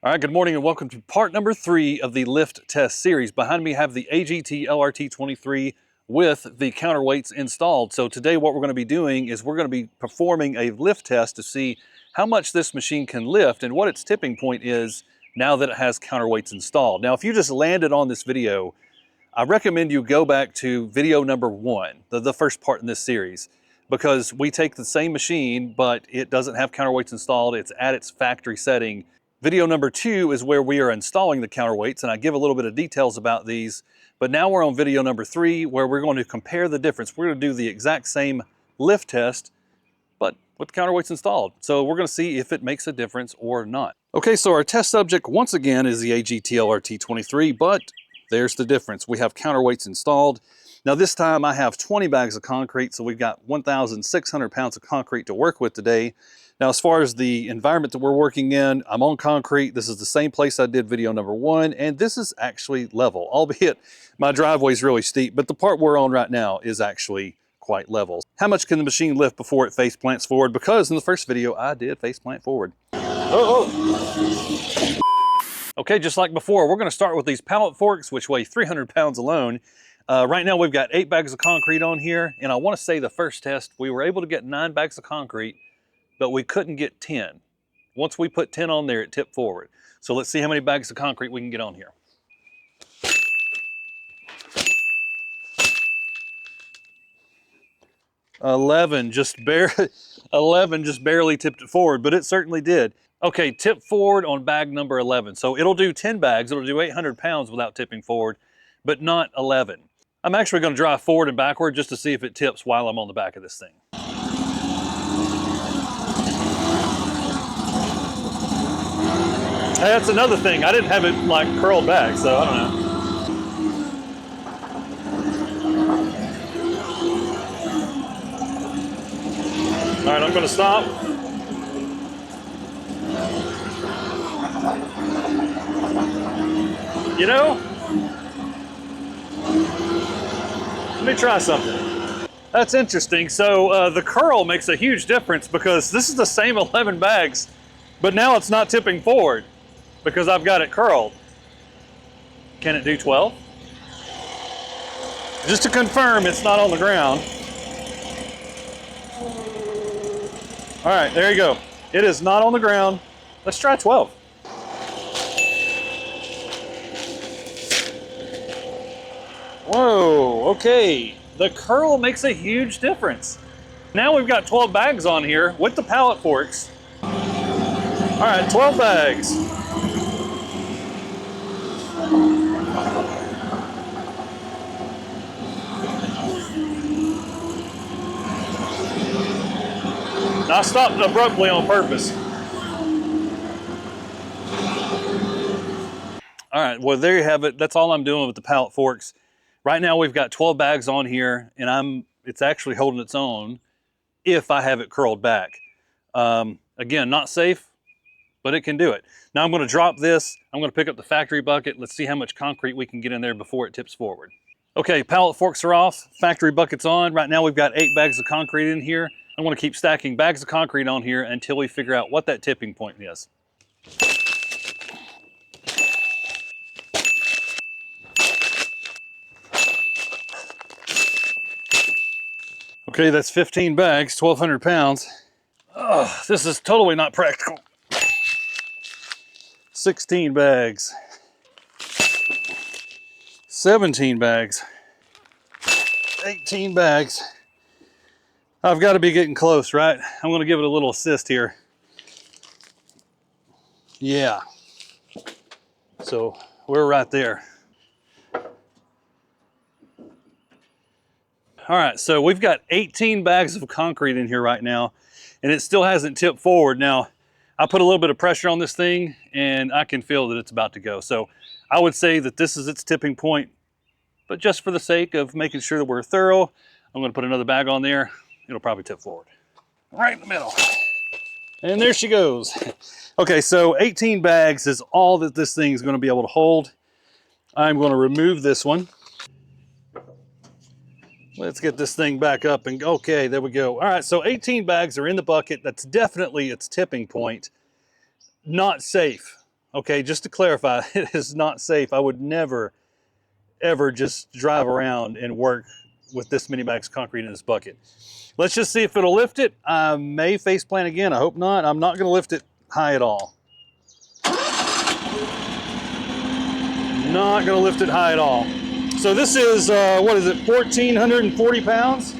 All right, good morning and welcome to part number 3 of the lift test series. Behind me I have the AGT LRT23 with the counterweights installed. So today what we're going to be doing is we're going to be performing a lift test to see how much this machine can lift and what its tipping point is now that it has counterweights installed. Now if you just landed on this video, I recommend you go back to video number 1, the first part in this series, because we take the same machine but it doesn't have counterweights installed. It's at its factory setting. Video number 2 is where we are installing the counterweights, and I give a little bit of details about these. But now we're on video number 3 where we're going to compare the difference. We're going to do the exact same lift test, but with the counterweights installed. So we're going to see if it makes a difference or not. Okay, so our test subject once again is the AGT LRT23, but there's the difference. We have counterweights installed. Now this time I have 20 bags of concrete, so we've got 1,600 pounds of concrete to work with today. Now, as far as the environment that we're working in, I'm on concrete. This is the same place I did video number 1, and this is actually level, albeit my driveway is really steep, but the part we're on right now is actually quite level. How much can the machine lift before it face plants forward? Because in the first video, I did face plant forward. Okay, just like before, we're gonna start with these Pallet Forks, which weigh 300 pounds alone. Right now, we've got 8 bags of concrete on here, and I wanna say the first test, we were able to get 9 bags of concrete, but we couldn't get 10. Once we put 10 on there, it tipped forward. So let's see how many bags of concrete we can get on here. Eleven just barely tipped it forward, but it certainly did. Okay, tip forward on bag number 11. So it'll do 10 bags, it'll do 800 pounds without tipping forward, but not 11. I'm actually gonna drive forward and backward just to see if it tips while I'm on the back of this thing. Hey, that's another thing. I didn't have it like curled back, so I don't know. All right, I'm gonna stop. You know, let me try something. That's interesting. So the curl makes a huge difference because this is the same 11 bags, but now it's not tipping forward because I've got it curled. Can it do 12? Just to confirm it's not on the ground. All right, there you go. It is not on the ground. Let's try 12. Whoa, okay. The curl makes a huge difference. Now we've got 12 bags on here with the Pallet Forks. All right, 12 bags. I stopped abruptly on purpose. All right, well, there you have it. That's all I'm doing with the Pallet Forks. Right now we've got 12 bags on here, and it's actually holding its own if I have it curled back. Again, not safe, but it can do it. Now I'm gonna drop this. I'm gonna pick up the factory bucket. Let's see how much concrete we can get in there before it tips forward. Okay, Pallet Forks are off, factory bucket's on. Right now we've got 8 bags of concrete in here. I'm gonna keep stacking bags of concrete on here until we figure out what that tipping point is. Okay, that's 15 bags, 1,200 pounds. Oh, this is totally not practical. 16 bags. 17 bags. 18 bags. I've got to be getting close, right? I'm gonna give it a little assist here. Yeah. So we're right there. All right, so we've got 18 bags of concrete in here right now, and it still hasn't tipped forward. Now, I put a little bit of pressure on this thing, and I can feel that it's about to go. So I would say that this is its tipping point, but just for the sake of making sure that we're thorough, I'm gonna put another bag on there. It'll probably tip forward. Right in the middle. And there she goes. Okay, so 18 bags is all that this thing is gonna be able to hold. I'm gonna remove this one. Let's get this thing back up and okay, there we go. All right, so 18 bags are in the bucket. That's definitely its tipping point. Not safe, Okay, just to clarify, it is not safe. I would never, ever just drive around and work with this many bags of concrete in this bucket. Let's just see if it'll lift it. I may face plant again, I hope not. I'm not gonna lift it high at all. Not gonna lift it high at all. So this is, what is it, 1,440 pounds?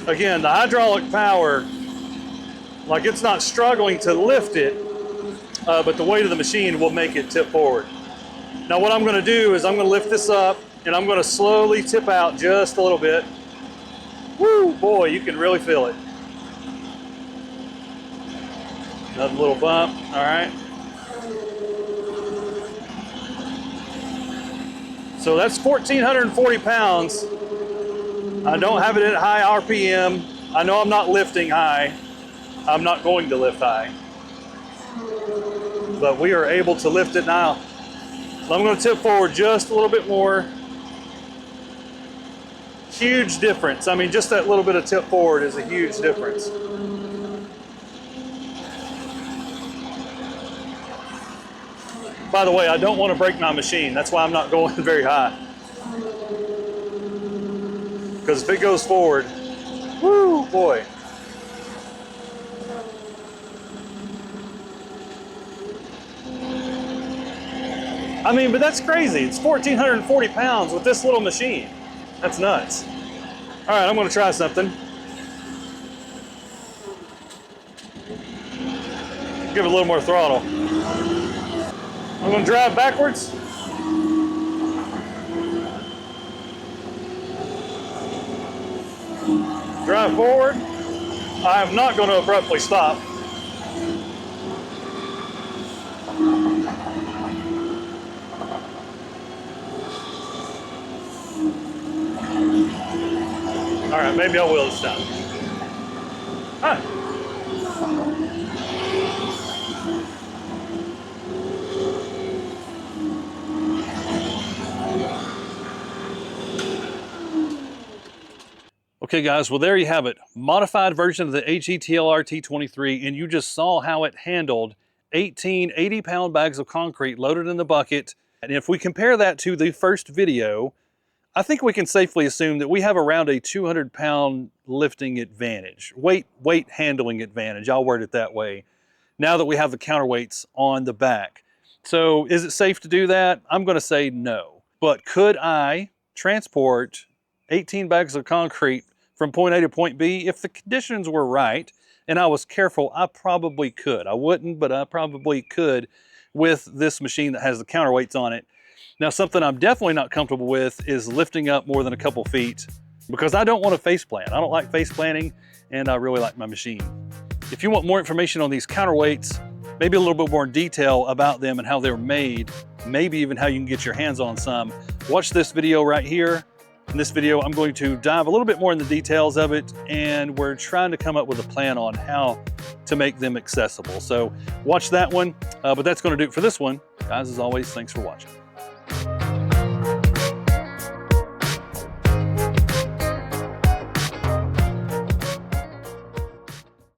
Again, the hydraulic power, like it's not struggling to lift it, but the weight of the machine will make it tip forward. Now what I'm gonna do is I'm gonna lift this up and I'm gonna slowly tip out just a little bit. Woo, boy, you can really feel it. Another little bump, all right. So that's 1,440 pounds. I don't have it at high RPM. I know I'm not lifting high. I'm not going to lift high. But we are able to lift it now. So I'm gonna tip forward just a little bit more. Huge difference. I mean, just that little bit of tip forward is a huge difference. By the way, I don't want to break my machine. That's why I'm not going very high. Because if it goes forward, whoo, boy. I mean, but that's crazy. It's 1,440 pounds with this little machine. That's nuts. All right, I'm gonna try something. Give it a little more throttle. I'm gonna drive backwards. Drive forward. I am not gonna abruptly stop. All right, maybe I will this time. Huh. Okay guys, well there you have it. Modified version of the AGT LRT23, and you just saw how it handled 18 80-pound bags of concrete loaded in the bucket. And if we compare that to the first video, I think we can safely assume that we have around a 200-pound lifting advantage, weight handling advantage, I'll word it that way, now that we have the counterweights on the back. So is it safe to do that? I'm gonna say no. But could I transport 18 bags of concrete from point A to point B? If the conditions were right and I was careful, I probably could. I wouldn't, but I probably could with this machine that has the counterweights on it. Now, something I'm definitely not comfortable with is lifting up more than a couple feet because I don't want to face plant. I don't like face planting, and I really like my machine. If you want more information on these counterweights, maybe a little bit more detail about them and how they're made, maybe even how you can get your hands on some, watch this video right here. In this video, I'm going to dive a little bit more in the details of it, and we're trying to come up with a plan on how to make them accessible. So watch that one, but that's going to do it for this one. Guys, as always, thanks for watching.